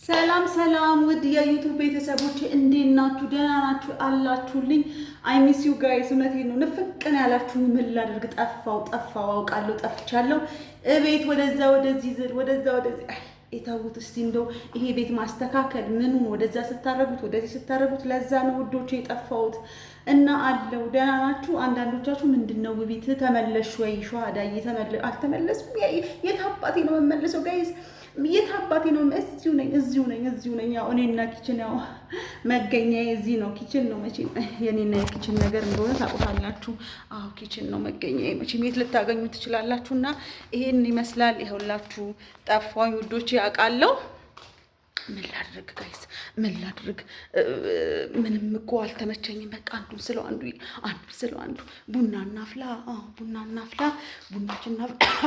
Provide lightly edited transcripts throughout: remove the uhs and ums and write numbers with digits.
ሰላም ሰላም ውድ የዩቲዩብ ቤተሰቦች እንዴት ናችሁ? ደህና ናችሁ አላችሁልኝ? አይ ሚስ ዩ ጋይስ። እውነቴን ነው። ንፍቅን ያላችሁ ምን ላድርግ? ጠፋው አውቃለሁ፣ ጠፍቻለሁ። እቤት ወደዛ ወደዚህ ዝል ወደዛ ወደዚህ የታውት እስቲ እንደው ይሄ ቤት ማስተካከል ምኑን ወደዛ ስታረጉት ወደዚህ ስታረጉት ለዛ ነው ውዶቼ የጠፋሁት እና አለው። ደህና ናችሁ? አንዳንዶቻችሁ ምንድነው ውቢት ተመለሽ ወይ ሸዋዳዬ? አልተመለስኩም። የት አባቴ ነው የምመለሰው ጋይስ? የት አባቴ ነው? እዚሁ ነኝ። ያው እኔና ኪችን ያው መገኛዬ እዚህ ነው። ኪችን ነው መቼም የኔና የኪችን ነገር እንደሆነ ታውቃላችሁ። አዎ ኪችን ነው መገኛዬ። መቼም የት ልታገኙ ትችላላችሁና ይሄን ይመስላል። ይኸውላችሁ ጠፋኝ ውዶቼ አውቃለሁ። ምን ላድርግ ጋይስ? ምን ላድርግ? ምንም እኮ አልተመቸኝም። በቃ አንዱን ስለው አንዱ ቡና እናፍላ። ቡናችንና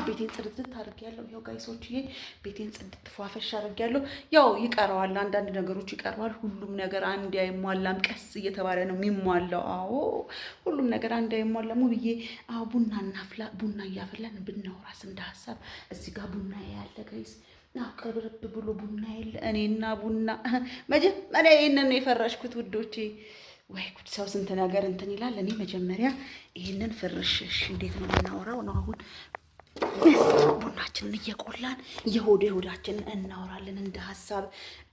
ቤቴን ጽድት አድርጌያለሁ። ያው ጋይሶችዬ ቤቴን ጽድት ፏፈሽ አድርጌያለሁ። ያው ይቀረዋል፣ አንዳንድ ነገሮች ይቀረዋል። ሁሉም ነገር አንድ አይሟላም። ቀስ እየተባለ ነው የሚሟላው። አዎ ሁሉም ነገር አንድ አይሟላም ብዬ አዎ ቡና እናፍላ። ቡና እያፈላን ብናወራስ እንደ ሀሳብ እዚህ ጋር ቡና ያለ ጋይስ ቅርብ ብሎ ቡና የለ። እኔና ቡና መጀመሪያ ይሄንን ነው የፈረሽኩት ውዶቼ። ወይ ጉድ! ሰው ስንት ነገር እንትን ይላል። እኔ መጀመሪያ ይሄንን ፍርሽሽ እንዴት ነው የምናወራው ነው አሁን። ቡናችንን እየቆላን የሆዳችንን እናወራለን እንደ ሀሳብ።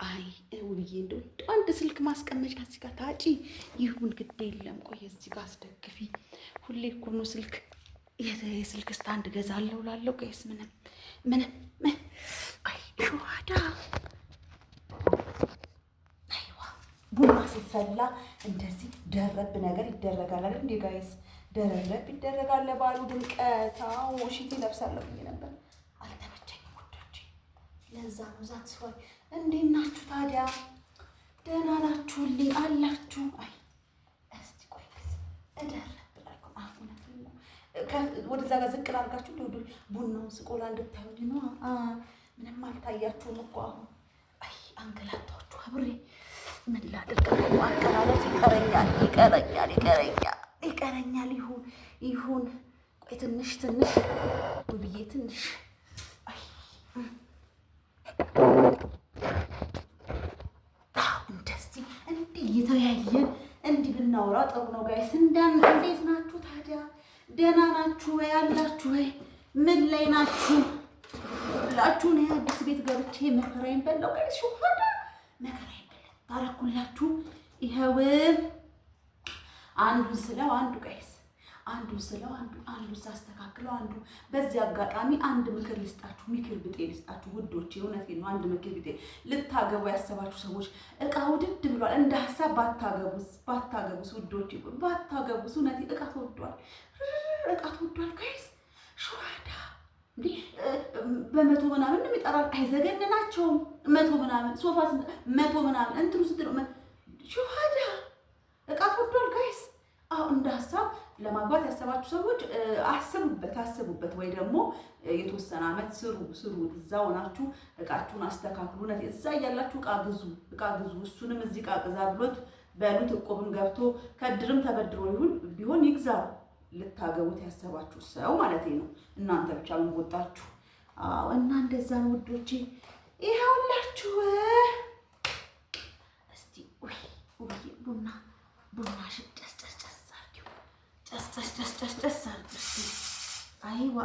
አይ ውብዬ እንደው አንድ ስልክ ማስቀመጫ እዚህ ጋር ታጪ ይሁን ግድ የለም። ቆይ እዚህ ጋር አስደግፊ። ሁሌ እኮ ነው ስልክ የስልክ ስታንድ ገዛለሁ ላለው ጋይስ ምንም አይ ሸዋዳ አይዋ ቡና ሲፈላ እንደዚህ ደረብ ነገር ይደረጋል አይደል እንዴ ጋይስ? ደረብ ይደረጋል ባሉ ድምቀት። አዎ ሽቲ ለብሳለሁ ብዬ ነበር አልተመቸኝም ወዶቼ። ለዛ ነው ዛት ሰው እንዴት ናችሁ ታዲያ? ደህና ናችሁልኝ አላችሁ? አይ እስቲ ቆይ እደረብ ወደዛ ጋር ዝቅ አድርጋችሁ ቡናውን ስቆላ እንድታዩኝ ነው። ምንም አልታያችሁም እኮ አሁን። አይ አንገላታችሁ አብሬ ምን ላድርግ? አቀራረጽ ይቀረኛል። ይሁን ቆይ ትንሽ ውብዬ ትንሽ አይ እንደዚህ እንዲህ እየተያየን እንዲህ ብናወራ ጥሩ ነው ጋይስ። እንዴት ናችሁ ታዲያ? ደህና ናችሁ ወይ አላችሁ ወይ? ምን ላይ ናችሁ ሁላችሁ? ነው አዲስ ቤት ገብቼ መከራዬን በላው ጋይስ። ሹሃዳ መከራዬን በላው ታረኩላችሁ። ይኸው አንዱን ስለው አንዱ ጋይስ፣ አንዱን ሳስተካክለው አንዱ። በዚህ አጋጣሚ አንድ ምክር ልስጣችሁ፣ ምክር ብጤ ልስጣችሁ ውዶቼ። እውነቴን ነው። አንድ ምክር ብጤ ልታገቡ ያሰባችሁ ሰዎች እቃ ውድድ ብሏል። እንደ ሀሳብ ባታገቡስ ውዶቼ፣ ባታገቡስ። እውነቴ እቃ ተወዷል ጋይስ። ሸዋዳ እንዴ በመቶ ምናምን ነው የሚጠራል። አይዘገንናቸውም። መቶ ምናምን ሶፋ መቶ ምናምን እንትኑ ስትል ሸዋዳ እቃ ተወዷል ጋይስ። አዎ እንደ ሀሳብ ለማግባት ያሰባችሁ ሰዎች አስቡበት፣ ወይ ደግሞ የተወሰነ ዓመት ስሩ። እዛ ሆናችሁ እቃችሁን አስተካክሉ። እዛ እያላችሁ እቃ ግዙ። እሱንም እዚህ እቃ ግዛ ብሎት በሉት። እቁብም ገብቶ ከድርም ተበድሮ ቢሆን ይግዛ። ልታገቡት ያሰባችሁ ሰው ማለት ነው። እናንተ ብቻ ምን ወጣችሁ? አዎ እና እንደዛ ነው ውዶቼ። ይኸውላችሁ እስቲ ወይ ቡና ጨስ አይዋ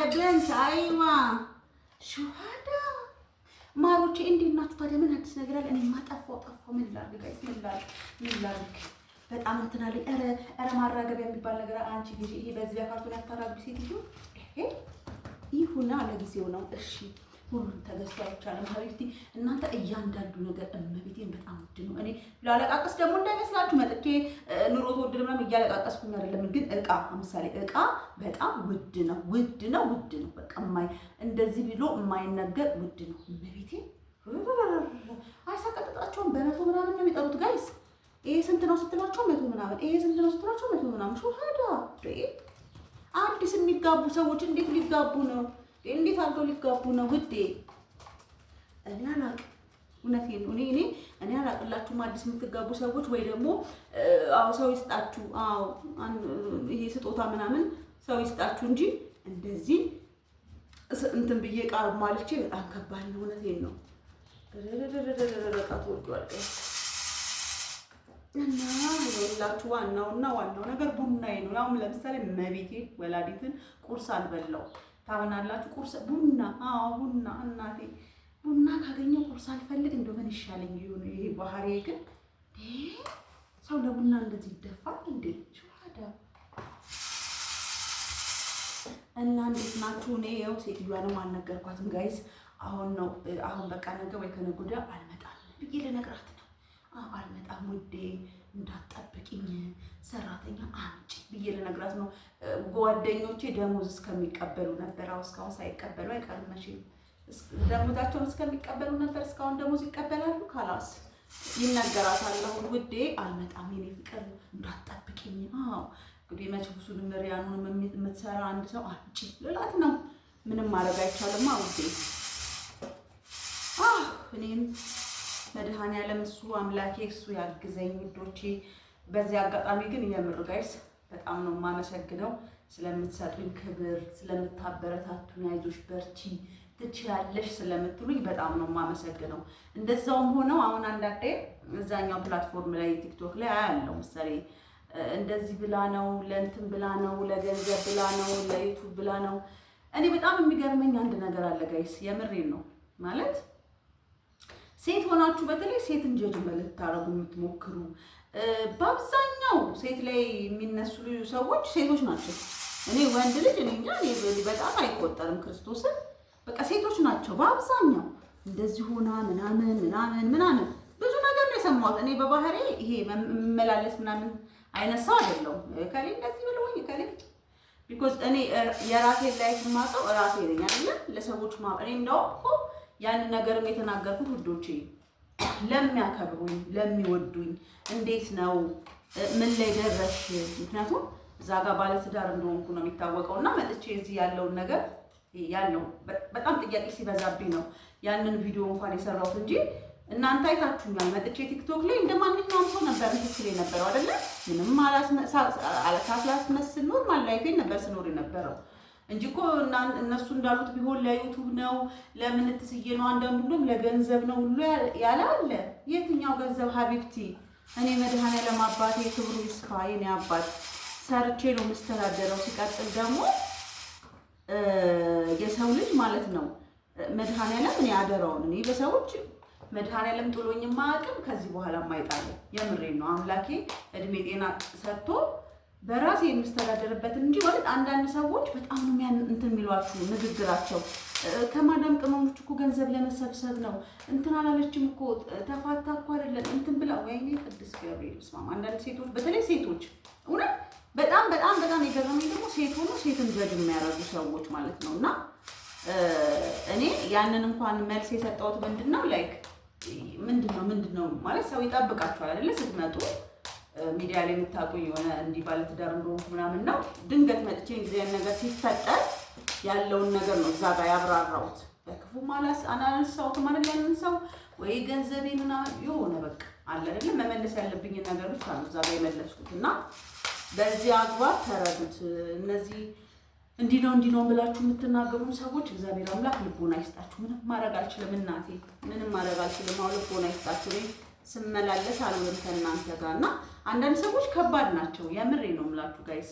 ብለንስ አይዋ ሹሃዳ ማሮቼ እንዴት ናችሁ ታዲያ? ምን አዲስ ነገር አለ? እኔማ ጠፋው። ምን ላድርግ ጋይስ? ምን ላድርግ? በጣም እንትን አለኝ። ኧረ ማራገቢያ የሚባል ነገር አንቺ ጊዜ ይሄ በዚህ ካርቶን ያታራግቢ ሴትዮ ይሁና ለጊዜው ነው እሺ። ሁሉም ተገዝቶ አይቻልም ሀቢብቲ። እናንተ እያንዳንዱ ነገር እመቤቴን በጣም ውድ ነው። እኔ ላለቃቀስ ደግሞ እንዳይመስላችሁ መጥቼ ኑሮ ተወደደ ምናምን እያለቃቀስኩኝ አይደለም። ግን እቃ ለምሳሌ እቃ በጣም ውድ ነው። በቃ እንደዚህ ብሎ የማይነገር ውድ ነው። እመቤቴን አይሳቀጥጣቸውም። በመቶ ምናምን ነው የሚጠሩት ጋይስ። ይሄ ስንት ነው ስትሏቸው መቶ ምናምን፣ ይሄ ስንት ነው ስትሏቸው መቶ ምናምን። ሹሃዳ አዲስ የሚጋቡ ሰዎች እንዴት ሊጋቡ ነው? እንዴት አድርገው ሊጋቡ ነው ውዴ? እኔ አላቅም። እውነቴን ነው። እኔ አላቅላችሁም። አዲስ የምትጋቡ ሰዎች ወይ ደግሞ ሰው ይስጣችሁ። ይሄ ስጦታ ምናምን ሰው ይስጣችሁ እንጂ እንደዚህ እንትን ብዬ ቃል ማለቼ በጣም ከባድ ነው። እውነቴን ነው። ረቃት ወርዷል እና ሁላችሁ ዋናው ነገር ቡናዬ ነው። ያውም ለምሳሌ መቤቴ ወላዲትን ቁርስ አልበላው ታውናላችሁ። ቁርስ ቡና ቡና እናቴ ቡና ካገኘው ቁርስ አልፈልግ እንደው ምን ይሻለኝ ይሁን። ይሄ ባህሪ ግን ሰው ለቡና እንደዚህ ይደፋል እንዴ? ሹሃዳ እና እንዴት ናችሁ? እኔ ያው ሴትዮዋንም አልነገርኳትም ጋይስ። አሁን በቃ ነገ ወይ ከነገ ወዲያ አልመጣም ብዬ ልነግራት ነው። አልመጣም ውዴ እንዳትጠብቂኝ ሰራተኛ አምጪ ብዬ ልነግራት ነው። ጓደኞቼ ደሞዝ እስከሚቀበሉ ነበር። እስካሁን ሳይቀበሉ አይቀርም መቼም። ደሞዛቸውን እስከሚቀበሉ ነበር። እስካሁን ደሞዝ ይቀበላሉ። ካላስ ይነገራታል። አሁን ውዴ አልመጣም የኔ ፍቅር እንዳትጠብቂኝ። እንግዲህ መችቡሱንም ሪያኑንም የምትሰራ አንድ ሰው አምጪ ልላት ነው። ምንም ማድረግ አይቻልማ ውዴ። እኔም መድኃኔዓለም እሱ አምላኬ እሱ ያግዘኝ ውዶቼ። በዚህ አጋጣሚ ግን የምር ጋይስ በጣም ነው የማመሰግነው ስለምትሰጡኝ ክብር፣ ስለምታበረታቱኝ፣ አይዞሽ በርቺ ትችያለሽ ስለምትሉኝ በጣም ነው የማመሰግነው። እንደዛውም ሆነው አሁን አንዳንዴ እዛኛው ፕላትፎርም ላይ ቲክቶክ ላይ አያለው ምሳሌ እንደዚህ ብላ ነው ለእንትን ብላ ነው ለገንዘብ ብላ ነው ለዩቱብ ብላ ነው። እኔ በጣም የሚገርመኝ አንድ ነገር አለ ጋይስ፣ የምሬን ነው ማለት ሴት ሆናችሁ በተለይ ሴትን ጀጅ ልታረጉ የምትሞክሩ በአብዛኛው ሴት ላይ የሚነሱ ሰዎች ሴቶች ናቸው። እኔ ወንድ ልጅ እኔ እንጃ በጣም አይቆጠርም ክርስቶስን። በቃ ሴቶች ናቸው በአብዛኛው እንደዚህ ሆና ምናምን ብዙ ነገር ነው የሰማሁት። እኔ በባህሬ ይሄ መመላለስ ምናምን አይነሳው አይደለም ከሌ እንደዚህ ብለውኝ ከሌ ቢኮዝ እኔ የራሴን ላይፍ የማውቀው ራሴ ነኝ አይደል? ለሰዎች እኔ እንደው ያን ነገርም የተናገርኩት ውዶቼ ለሚያከብሩኝ ለሚወዱኝ እንዴት ነው ምን ላይ ደረሽ? ምክንያቱም እዛ ጋር ባለትዳር እንደሆንኩ ነው የሚታወቀው እና መጥቼ እዚህ ያለውን ነገር ያለው በጣም ጥያቄ ሲበዛብኝ ነው ያንን ቪዲዮ እንኳን የሰራሁት እንጂ እናንተ አይታችሁኛል። መጥቼ ቲክቶክ ላይ እንደማንኛውም ሰው ነበር ትክክል የነበረው አይደለ? ምንም አላስመስል ኖርማል ላይፌን ነበር ስኖር የነበረው እንጂ እኮ እነሱ እንዳሉት ቢሆን ለዩቱብ ነው ለምን ትስዬ ነው አንዳንዱም ለገንዘብ ነው ሁሉ ያለ አለ። የትኛው ገንዘብ ሀቢብቲ? እኔ መድኃኔዓለም አባቴ ክብሩ ይስፋ የኔ አባት ሰርቼ ነው የምስተዳደረው። ሲቀጥል ደግሞ የሰው ልጅ ማለት ነው መድኃኔዓለም እኔ አደራውን እኔ በሰዎች መድኃኔዓለም ጥሎኝ ማያውቅም ከዚህ በኋላ ማይጣለኝ። የምሬን ነው አምላኬ እድሜ ጤና ሰጥቶ በራሴ የምስተዳደርበትን እንጂ ማለት አንዳንድ ሰዎች በጣም ነው እንትን የሚሏችሁ ንግግራቸው። ከማዳም ቅመሞች እኮ ገንዘብ ለመሰብሰብ ነው እንትን አላለችም እኮ ተፋታ እኮ አይደለም እንትን ብላ። ወይኔ ቅድስት ገብርኤል ስማማ። አንዳንድ ሴቶች በተለይ ሴቶች እውነት በጣም የገረመኝ ደግሞ ሴት ሆኖ ሴትን ጀጅ የሚያደርጉ ሰዎች ማለት ነው። እና እኔ ያንን እንኳን መልስ የሰጠሁት ምንድነው ላይክ ምንድነው ማለት ሰው ይጠብቃችኋል አይደለ? ስትመጡ ሚዲያ ላይ የምታውቁኝ የሆነ እንዲህ ባለትዳር እንደሆንኩ ምናምን ነው። ድንገት መጥቼ እንደዚህ አይነት ነገር ሲፈጠር ያለውን ነገር ነው እዛ ጋር ያብራራሁት። በክፉ አናነሳሁትም ማለት ያንን ሰው ወይ ገንዘቤ ምናምን የሆነ በቃ አለ አይደለ? መመለስ ያለብኝን ነገር ብቻ ነው እዛ ጋር የመለስኩት እና በዚህ አግባብ ተረዱት። እነዚህ እንዲህ ነው ብላችሁ የምትናገሩ ሰዎች እግዚአብሔር አምላክ ልቦና ይስጣችሁ። ምንም ማድረግ አልችልም እናቴ፣ ምንም ማድረግ አልችልም። አሁን ልቦና ይስጣችሁ። ስመላለስ አልወለም ከእናንተ ጋር እና አንዳንድ ሰዎች ከባድ ናቸው። የምሬ ነው የምላችሁ ጋይስ።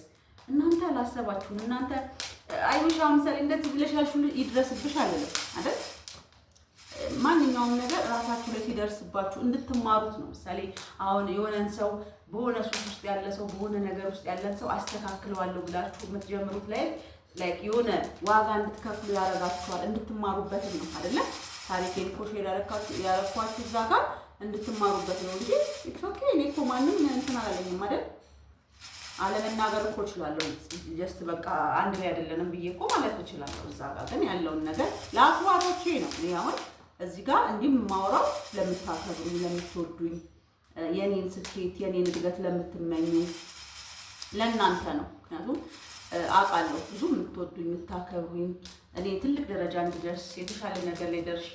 እናንተ አላሰባችሁም። እናንተ አይሻ ምሳሌ እንደዚህ ብለሽ ያልሽው ይድረስብሽ አይደለም አይደል? ማንኛውም ነገር ራሳችሁ ላይ ሲደርስባችሁ እንድትማሩት ነው። ምሳሌ አሁን የሆነን ሰው በሆነ ሱስ ውስጥ ያለ ሰው በሆነ ነገር ውስጥ ያለን ሰው አስተካክለዋለሁ ብላችሁ የምትጀምሩት ላይ የሆነ ዋጋ እንድትከፍሉ ያደርጋችኋል። እንድትማሩበት ነው አይደለ? ታሪኬን እኮ ሼር ያረኳችሁ እዛ ጋር እንድትማሩበት ነው እንጂ ኢትስ ኦኬ። እኔ እኮ ማንም እንትን አላለኝም አይደል? አለመናገር እኮ እችላለሁ። ጀስት በቃ አንድ ላይ አይደለንም ብዬ እኮ ማለት እችላለሁ። እዛ ጋር ግን ያለውን ነገር ለአክባሮቼ ነው። እኔ አሁን እዚህ ጋር እንዲህ የማወራው ለምታከብሩኝ፣ ለምትወዱኝ፣ የኔን ስኬት የኔን እድገት ለምትመኙ ለእናንተ ነው። ምክንያቱም አውቃለሁ ብዙ የምትወዱኝ የምታከብሩኝ እኔ ትልቅ ደረጃ እንድደርስ የተሻለ ነገር ላይ ደርሼ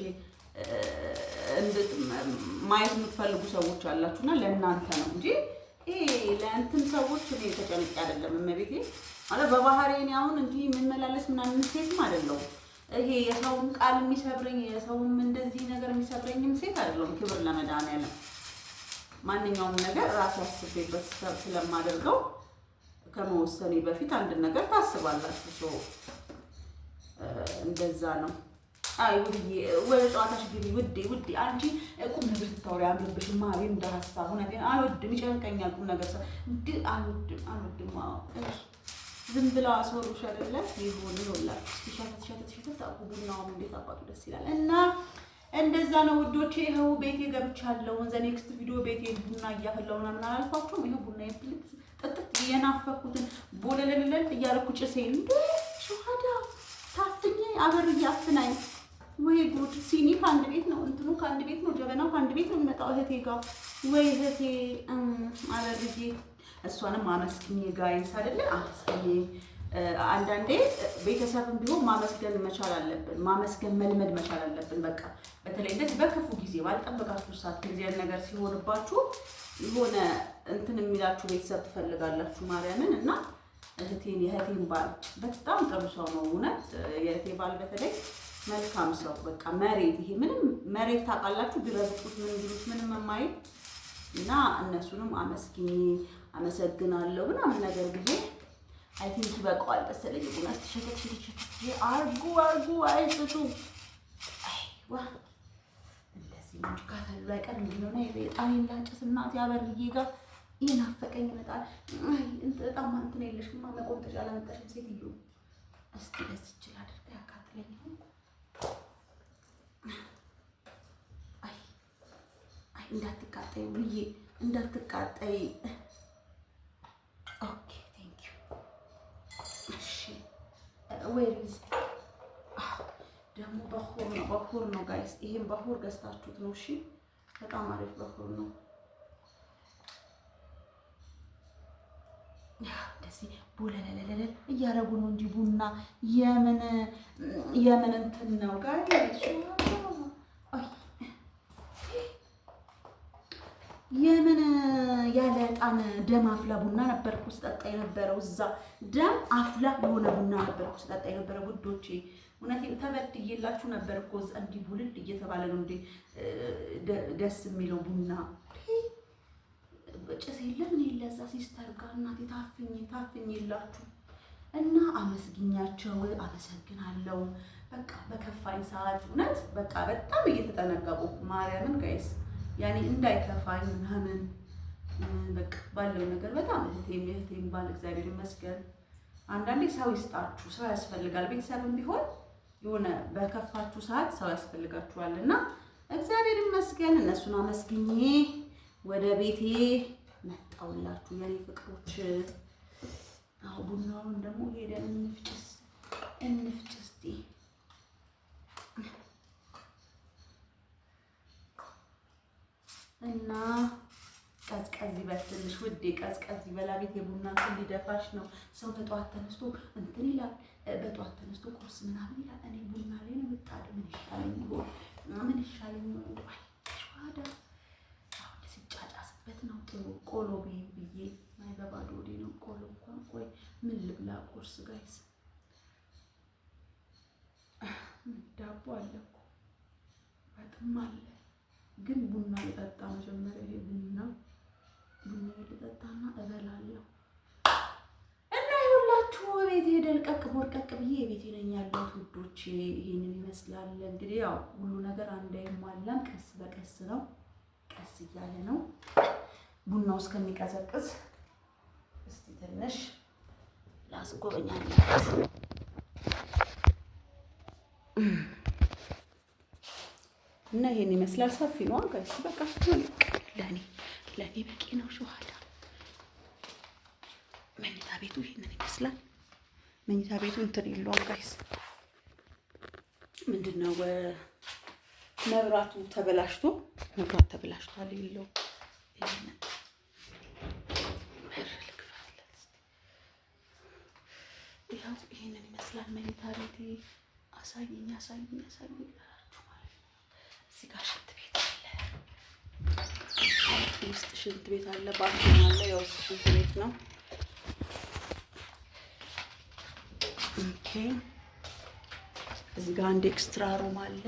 ማየት የምትፈልጉ ሰዎች አላችሁና ለእናንተ ነው እንጂ ይሄ ለእንትን ሰዎች እኔ ተጨንቄ አይደለም። እመቤቴ ማለት በባህሪ እኔ አሁን እንዲህ የምመላለስ ምናምን ሴትም አይደለሁም። ይሄ የሰውን ቃል የሚሰብረኝ የሰውን እንደዚህ ነገር የሚሰብረኝም ሴት አይደለም። ክብር ለመድኃኒዓለም። ማንኛውም ነገር ራሴ አስቤበት ስለማደርገው ከመወሰኔ በፊት አንድ ነገር ታስባላችሁ። እንደዛ ነው። አይ ውዴ ወደ ጨዋታሽ ግቢ ውዴ። አንቺ ቁም ነገር ስታወሪ አምሮብሽ ማሪ እንደ ሀሳብ እውነቴን አልወድም፣ ይጨንቀኛል። ቁም ነገር አልወድም። ዝም ብለው አስወሩሽ አይደለ? ይኸውላችሁ ሸተት አቁ ቡናውም እንዴት አባቱ ደስ ይላል። እና እንደዛ ነው ውዶቼ። ይኸው ቤቴ ገብቻለሁ። ዘ ኔክስት ቪዲዮ ቤቴ ቡና እያፈላሁ ምናምን አላልኳችሁም? ይኸው ቡና ጥጥት የናፈኩትን ቦለለለል እያደረኩ ጭሴን ሸሃዳ ታፍኜ አበር እያፍናኝ ወይ ጉድ! ሲኒ ከአንድ ቤት ነው፣ እንትኑ ከአንድ ቤት ነው፣ ጀበናው ከአንድ ቤት ነው የሚመጣው እህቴ ጋር። ወይ እህቴ አበርዬ እሷንም አመስግኜ ጋይስ አይደለ? አመስግኜ አንዳንዴ ቤተሰብም ቢሆን ማመስገን መቻል አለብን። ማመስገን መልመድ መቻል አለብን። በቃ በተለይ እንደዚህ በክፉ ጊዜ ባልጠበቃችሁ ሰዓት ጊዜ ነገር ሲሆንባችሁ የሆነ እንትን የሚላችሁ ቤተሰብ ትፈልጋላችሁ ማርያምን። እና የእህቴን ባል በጣም ጥሩ ሰው ነው እውነት። የእህቴ ባል በተለይ መልካም ሰው በቃ መሬት ይሄ ምንም መሬት ታውቃላችሁ፣ ቢረግጡት ምን ቢሉት ምንም የማይል እና እነሱንም አመሰግናለሁ ምናምን ነገር ብዬ አይ ቲንክ ይበቃዋል መሰለኝ። ቡና ሸተት አርጉ አይጥቱ አይዋ እንደዚህ ነው ካታሉ አይቀር እንደሆነ የጣኔ ላጭስ እናት ያበርዬ ጋር ይናፈቀኝ ይመጣል። አይ በጣም እንትን የለሽማ መቆንጠጫ አላመጣሽም ሴትዮ። እስቲ ደስ ይችላል አድርጋ ያካትለኝ። አይ እንዳትቃጠይ ብዬ እንዳትቃጠይ። ኦኬ ቴንክ ዩ። እሺ ወይስ ደግሞ በኹር ነው ጋይስ። ይሄን በኹር ገዝታችሁት ነው? እሺ በጣም አሪፍ በኹር ነው። እንደዚህ ቦለለለለ እያደረጉ ነው እንጂ ቡና የምን እንትን ነው ጋይስ? የምን ያለ ዕጣን ደም አፍላ ቡና ነበርኩ ስጠጣ የነበረው። እዛ ደም አፍላ የሆነ ቡና ነበርኩ ስጠጣ የነበረው ውዶቼ። እውነቴን ተበድዬላችሁ ነበር እኮ እዛ እንዲህ ቡልል እየተባለ ነው እንዴ ደስ የሚለው ቡና። ጭስ የለም እኔ ለዛ ሲስተር ጋር እናቴ ታፍኝላችሁ እና አመስግኛቸው አመሰግናለሁ። በቃ በከፋኝ ሰዓት እውነት በቃ በጣም እየተጠነቀቁ ማርያምን ጋይስ ያኔ እንዳይከፋኝ ምናምን በቃ ባለው ነገር በጣም እህቴም ባል እግዚአብሔር ይመስገን። አንዳንዴ ሰው ይስጣችሁ፣ ሰው ያስፈልጋል። ቤተሰብም ቢሆን የሆነ በከፋችሁ ሰዓት ሰው ያስፈልጋችኋል እና እግዚአብሔር ይመስገን። እነሱን አመስግኜ ወደ ቤቴ መጣውላችሁ የኔ ፍቅሮች። አሁ ቡናውን ደግሞ ሄደን እንፍጭ እስቲ። እና ቀዝቀዝ ይበል ትንሽ ውዴ፣ ቀዝቀዝ ይበላ። ቤት የቡና ሊደፋሽ ነው። ሰው በጠዋት ተነስቶ እንትን ይላል፣ በጠዋት ተነስቶ ቁርስ ምናምን ይላል። እኔ ቡና ላይ ነው ምጣድ። ምን ይሻለኝ ነው ዋዳ አሁን ሲጫጫስበት ነው ጥሩ። ቆሎ ብዬ ማይበባዶ ወዴ ነው ቆሎ እንኳን። ቆይ ምን ልብላ ቁርስ ጋይስ? ዳቦ አለ እኮ በጣም አለ፣ ግን ቡና ልጠጣ መጀመሪያ። ይሄ ቡና ልጠጣና እበላለሁ። እና ይኸውላችሁ ቤቴ ደልቀቅ ቦርቀቅ ብዬ ቤቴ ነኝ ያለሁት ውዶቼ። ይሄንን ይመስላል እንግዲህ። ያው ሁሉ ነገር አንዴ አይሟላም፣ ቀስ በቀስ ነው፣ ቀስ እያለ ነው። ቡናው እስከሚቀዘቅዝ እስቲ ትንሽ ላስጎበኛላችሁ። እና ይሄን ይመስላል። ሰፊ ነው ጋይስ። በቃ ለኔ በቂ ነው። ሸዋዳ መኝታ ቤቱ ይሄንን ይመስላል። መኝታ ቤቱ እንትን የለውም ጋይስ። ምንድነው መብራት ተበላሽቷል። የለውም። ያው ይሄንን ይመስላል መኝታ ቤቴ። አሳይኝ እዚህ ጋር ሽንት ቤት አለ፣ ውስጥ ሽንት ቤት አለ፣ ባትሩም አለ። ያው ሽንት ቤት ነው። ኦኬ እዚህ ጋር አንድ ኤክስትራ ሩም አለ፣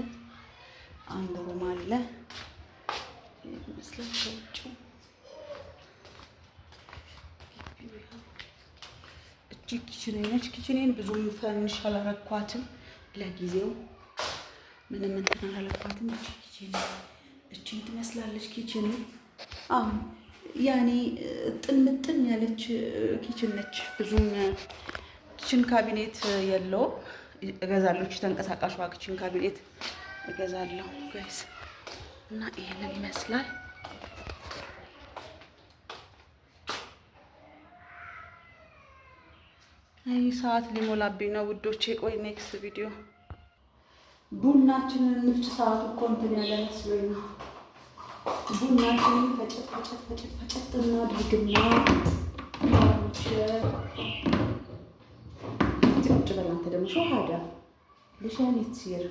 አንድ ሩም አለ ይመስላል ከውጭ። እቺ ኪችኔ ነች። ኪችኔን ብዙም ፈርኒሽ አላረኳትም ለጊዜው፣ ምንም እንትን አላረኳትም። እቺ ኪችኔ እቺን ትመስላለች ኪችኔ። ያኔ ጥንምጥን ያለች ኪችን ነች። ብዙም ኪችን ካቢኔት የለውም። እገዛለሁ፣ ተንቀሳቃሽ ኪችን ካቢኔት እገዛለሁ ጋይስ። እና ይሄንን ይመስላል። አይ ሰዓት ሊሞላብኝ ነው ውዶቼ። ቆይ ኔክስት ቪዲዮ ቡናችንን እንፍጭ። ሰዓቱ እኮ እንትን ያለ መስሎኝ ነው። ቡናችንን ፈጨት እናድርግና ቁጭ በል አንተ ደግሞ ሾሃዳ ልሻኔት ሲር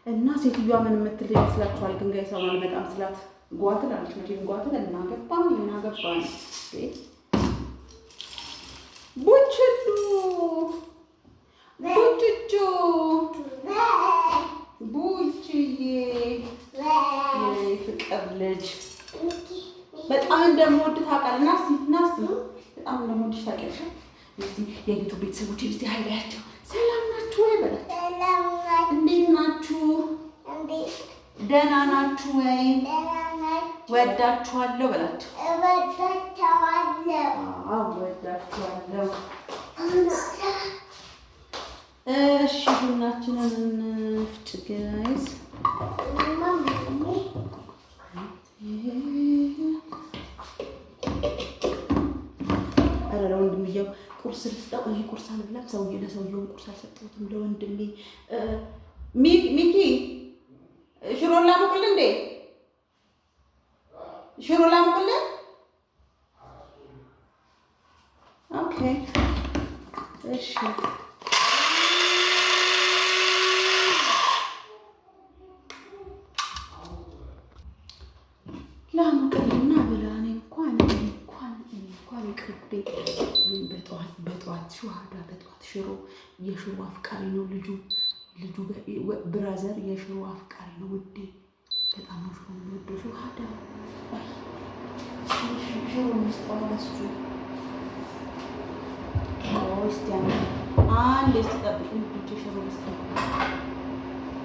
እና ሴትዮዋ ምን የምትል ይመስላችኋል? ግን ጋይሳው አልመጣም ስላት ጓትል አለች። መቼም ጓትል እናገባን ቡችሉ ቡችቹ ቡችዬ ፍቅር ልጅ በጣም እንደምወድ ታውቃለህ። ናስቲ በጣም እንደምወድሽ ታውቂያለሽ። እስቲ የዩቱብ ቤተሰቦች እስቲ ሀይላያቸው ሰላም ናችሁ ወይ በላቸው። እንዴት ናችሁ? ደህና ናችሁ ወይ? ወዳችኋለሁ በላቸው። ወዳችኋለሁ። እሺ ቡናችንን እንፍጭ ጋይስ። ኧረ ለወንድምዬው ቁርስ ልስጠው። እኔ ቁርስ አልበላም። ለሰውየውን ቁርስ አልሰጠሁትም ለወንድሜ። ሚኪ ሽሮ ላሙቅልህ እንዴ? ሽሮ ላሙቅልህ? ኦኬ እሺ። ላሙቅልህና ብላ። እኔ እንኳን ይቅርብኝ። በጠዋት ሸዋዳ በጠዋት ሽሮ። የሽሮ አፍቃሪ ነው ልጁ ብራዘር የሽሮ አፍቃሪ ነው ውዴ። በጣም ነው ሽሮ የሚወደው። ሸዋዳ ሽሮ መስጠዋ ለሱ እስቲ አንድ ስትጠብቁ ልጆች ሽሮ መስጠት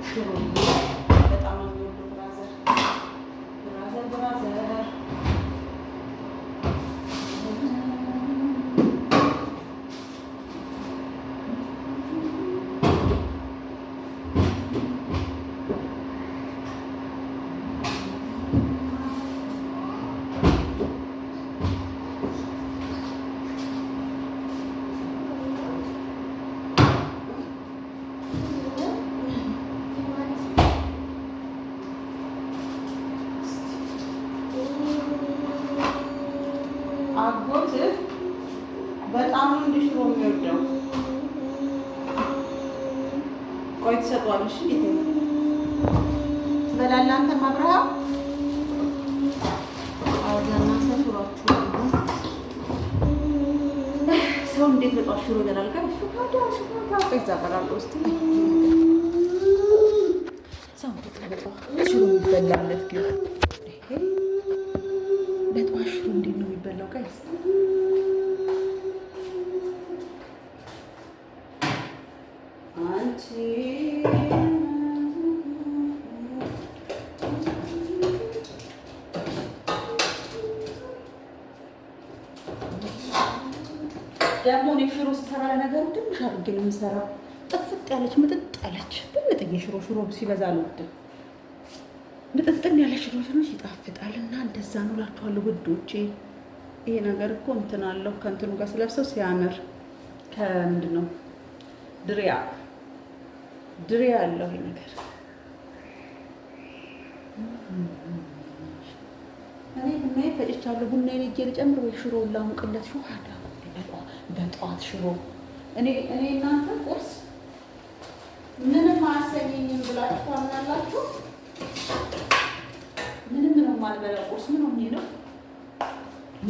ሽሮ በጣም ነው የሚወደው ብራዘር። አጎት በጣም ነው እንደ ሽሮ የሚወደው። ቆይ ትሰጠዋለሽ። እንዴት ነው ትበላለህ አንተ? ማብረሃ አውዛና ሰፍሯችሁ ሰው እንዴት በጧት ሽሮ ይበላል? ጋር ሽሮ ይዛበራል ውስጥ ሰው ሽሮ ይበላለት ግን በጧት ሽሮ እንዴት ነው የሚበላው? ጋይስ አንቺ ደግሞ እኔ ሽሮ ስሰራ ለነገሩ ትንሽ አድርጌ ነው የምሰራው። ጥፍጥ ያለች ምጥጥ ያለች ትንጥዬ ሽሮ ሲበዛ አልወድም። ምጥጥን ያለ ሽሮ ይጣፍጣል። እና እንደዛ ነው እላችኋለሁ ውዶቼ። ይሄ ነገር እኮ እንትን አለው ከእንትኑ ጋር ስለብሰው ሲያምር ከምንድን ነው ድሪያ አለው ይሄ ነገር። እኔ ቡናዬን ፈጭቻለሁ። ቡናዬን እጄ ልጨምር ወይ ሽሮ ላሙቅለት? ሹሃዳ በጠዋት ሽሮ እኔ እናንተ ቁርስ ምንም አያሰኘኝም ብላችሁ ታምናላችሁ? ምንም ነው የማልበላው ቁርስ። ምን ሆኜ ነው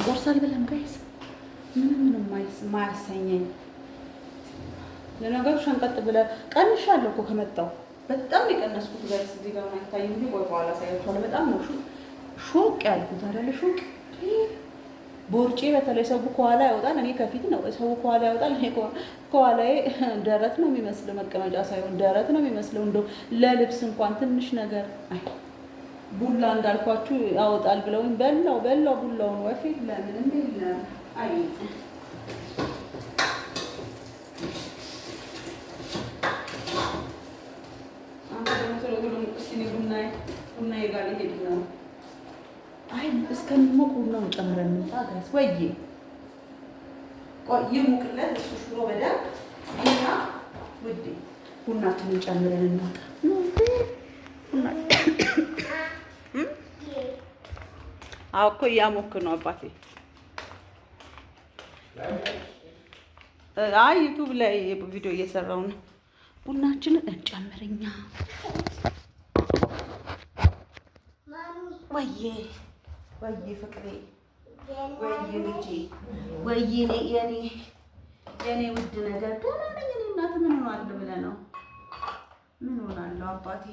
ቁርስ አልበላም ጋይስ? ምንም ማያሰኘኝ ለነገሩ ሸንቀጥ ብለህ ቀንሻለሁ እኮ ከመጣሁ በጣም የቀነስኩት ጋይስ። እዚህ ጋር አይታይም እንዴ? ቆይ በኋላ ሳያችኋለሁ። በጣም ነው ሾቅ ያልኩት አይደለ? ሾቅ ቦርጬ በተለይ ሰው ከኋላ ያወጣል፣ እኔ ከፊት ነው። ሰው ከኋላ ያወጣል፣ እኔ ከኋላዬ ደረት ነው የሚመስለው፣ መቀመጫ ሳይሆን ደረት ነው የሚመስለው። እንደው ለልብስ እንኳን ትንሽ ነገር አይ ቡላ እንዳልኳችሁ ያወጣል ብለውኝ በላው ቡላውን ወፊት ለምን እንዴ አይ ቡናዬ ጋር ሊሄድ ነው። አይ እስከሚሞቅ ቡናውን ጨምረን እንምጣ ጋይስ። ወይዬ ቆይ ይሙቅለት እሱ ሽሮ በደንብ እና ውዴ ቡናችንን ጨምረን እንምጣ። አዎ እኮ እያሞክ ነው አባቴ። አይ ዩቲዩብ ላይ ቪዲዮ እየሰራው ነው። ቡናችንን እንጨምርኛ። ወይዬ ፍቅሬ፣ ወይዬ ልጄ፣ ወይዬ የኔ ውድ ነገር ደህና ነኝ እኔ። እናት ምን ሆናለሁ ብለህ ነው? ምን ሆናለሁ አባቴ?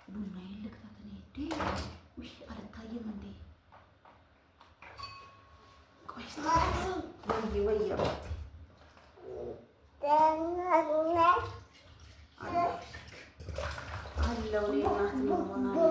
ቡና የልክታት እኔ እንዴ? ውይ አልታየም እንዴ? ቆይ ወይዬ አባቴ አለው እኔ እናት ምን ሆናለሁ?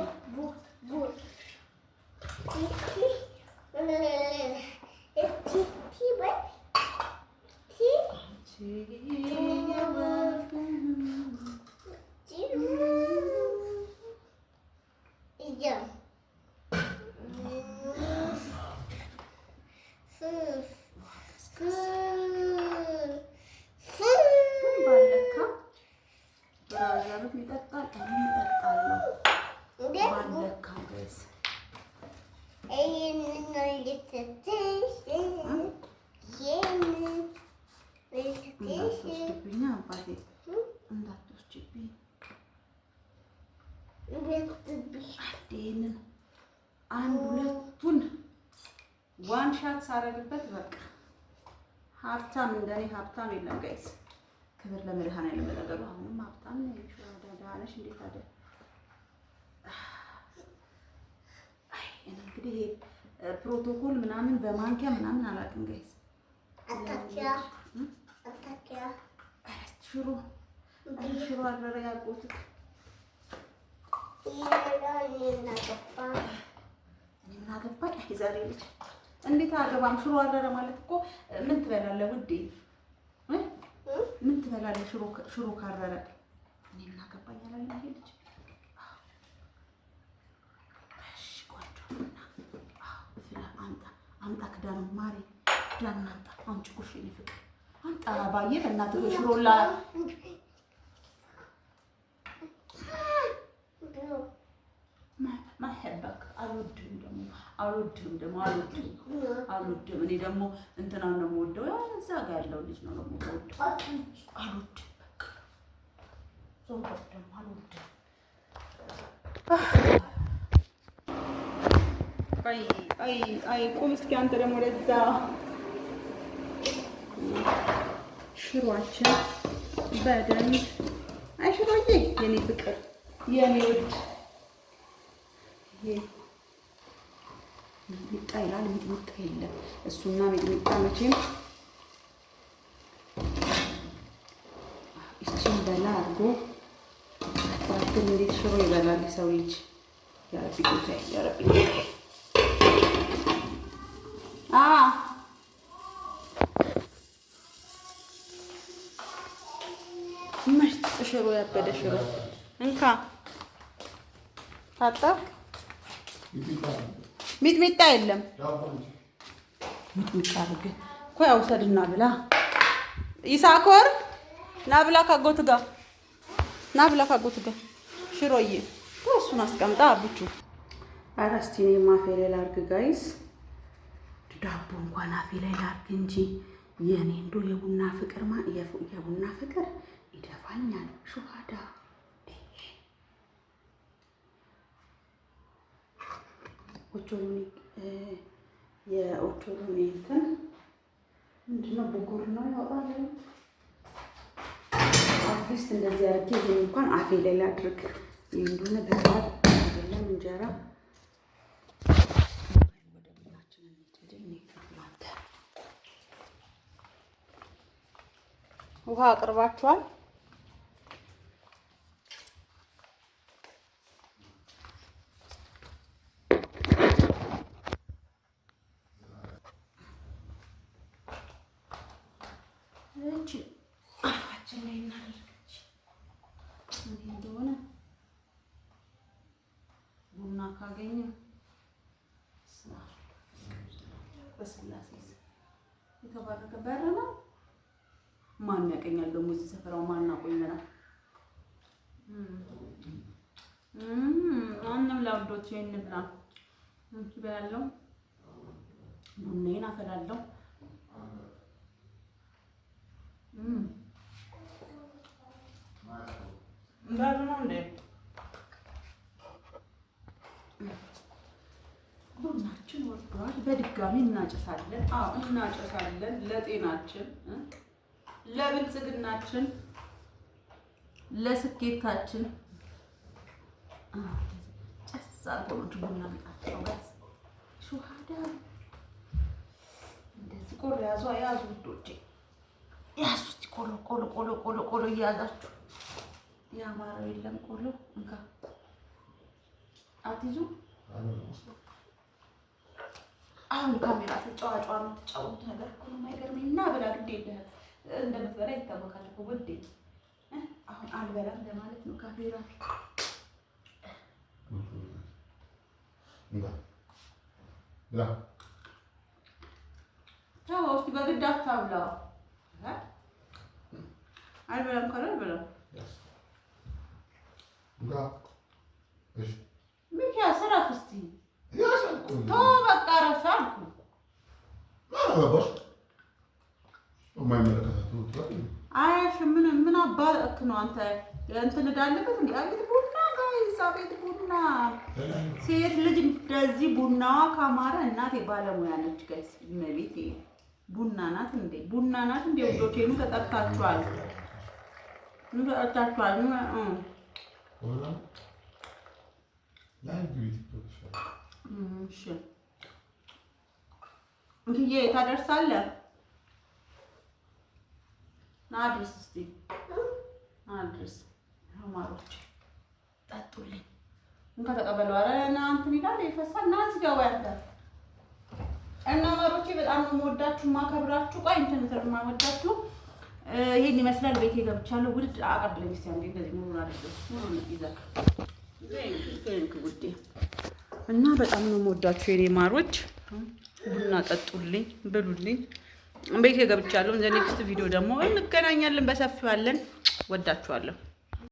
ይሄንን አንድ ሁለቱን ዋን ሻት ሳረግበት በቃ ሀብታም እንደኔ ሀብታም የለም ጋይስ። ክብር ለመድኃኒዓለም። ለነገሩ አሁንም ሀብታም ነኝ። ዳዳነሽ እንዴት አደ አይ እንግዲህ ፕሮቶኮል ምናምን በማንኪያ ምናምን አላውቅም ጋይስ። አታኪያ ሽሮ አረረ ያቆት ምን አገባኝ? የዛሬ ልጅ እንዴት አገባም? ሽሮ አረረ ማለት እኮ ምን ትበላለህ ውዴ? ምን ትበላለህ? ሽሮ ካረረ እኔ ምን አገባኝ አላለም ይሄ ልጅ። እሺ ቆንጆና አምጣ ክዳኑ ማሪ ክዳኑን አምጣ። አንቺ ቁሽ የእኔ ፍቅር አምጣ ባዬ በእናትህ ሽሮላ ማህበክ አልወድም። እኔ ደግሞ እንትናን ነው የምወደው። እዛ ጋር ያለው ልጅ ነው የምወደው። አልወድም በቃ ዞር ደግሞ አልወድም። አይ ቁም እስኪ አንተ ደግሞ ወደዛ። ሽሮአችን በደንብ አይ ሽሮዬ የኔ ፍቅር የኔ ውድ ሚጥሚጣ ይላል። ሚጥሚጣ የለም እሱና ሚጥሚጣ መቼም እቺን በላ አድርጎ ባትል እንዴት ሽሮ ይበላል ሰው ልጅ? ያረቢ ጌታዬ ያረቢ ምርጥ ሽሮ ያበደ ሽሮ እንካ ታጣ ሚጥሚጣ የለም። ሚጥሚጣ አድርግ እኮ ያውሰድና ብላ ይሳኮር ና ብላ ካጎት ጋር ሽሮዬ እሱን አስቀምጣ አብቹ። ኧረ እስኪ እኔም አፌ ላይ ላድርግ ጋይስ። ዳቦ እንኳን አፌ ላይ ላድርግ እንጂ የኔ እንደው የቡና ፍቅር ይደፋኛል። ሹሃዳ ኦቾሎኒ የኦቾሎኒ እንትን ምንድን ነው? ብጉር ነው ያወጣል። አትሊስት እንደዚህ አድርጌ ይሄን እንኳን አፌ ላይ ላድርግ። ይሄ እንደሆነ በጣም አይደለም እንጀራ ወደ ቡናችን ውሃ አቅርባችኋል? እቺ አፋችን ላይ እናደርገች እንዴ እንደሆነ ቡና ካገኘ በስላሴ የተባረከ በር ነው። ማን ያቀኛል ደግሞ እዚህ ሰፈራው ማን አቆይመናል? አንንም ላውዶች እንብላ እንቺ በያለው ቡናዬን አፈላለው። እንዳሉ ነው እንዴ? ቡናችን ወርዷል። በድጋሚ እናጨሳለን። አዎ እናጨሳለን። ለጤናችን፣ ለብልጽግናችን፣ ለስኬታችን ጨሳ ቆንጆ ቡና መጣጣው ጋዝ ሹሃዳ እንደዚህ ቆሎ ያዙ ውዶቼ፣ ያዙ እስቲ ቆሎ እያያዛችሁ ያማረው የለም ቆሎ እንካ አትይዙ። አሁን ካሜራ ተጫዋጫ ነው ተጫውት ነገር እኮ ነው የማይገርመኝ። እና ብላ ግድ የለህም እንደምትበላ ይታወቃል እኮ ውዴ። አሁን አልበላም ለማለት ነው ካሜራ ተው እስኪ በግድ አታብላ። አልበላም ካለ አልበላም። ሚኪያ ስራፍ እስቲ ተው በቃ እረፍ አልኩህ። አያሽ ምን አባክ ነው አንተ እንትን እዳለበት እንዴ? አቤት ቡና ጋይስ፣ አቤት ቡና። ሴት ልጅ እንደዚህ ቡናዋ ካማረ እናቴ ባለሙያ ነች ጋይስ። እመቤቴ ቡና ናት እንዴ? ቡና ናት እንዴ? ወዶቼ ኑ ተጠርታችኋል፣ ኑ ተጠርታችኋል። እሺ እንግዲህ ታደርሳለህ። አድርስ እስቲ አድርስ። ማሮች ጠጡልኝ እንካ ተቀበሉ። ኧረ ና እንትን ይላል ይፈሳል። ና እዚህ ጋር ያንተ እና ማሮቼ በጣም ነው የምወዳችሁ ማከብራችሁ። ቆይ እንትን የማወዳችሁ ይሄን ይመስላል። ቤቴ ገብቻለሁ። ውድ አቀብለኝ እስቲ አንዴ እንደዚህ ምን አድርገው ምን ይዘክ ዘይንክ ውዴ። እና በጣም ነው የምወዳችሁ የኔ ማሮች። ቡና ጠጡልኝ፣ ብሉልኝ። ቤቴ ገብቻለሁ። እንደ ኔክስት ቪዲዮ ደግሞ እንገናኛለን። በሰፊው አለን። ወዳችኋለሁ።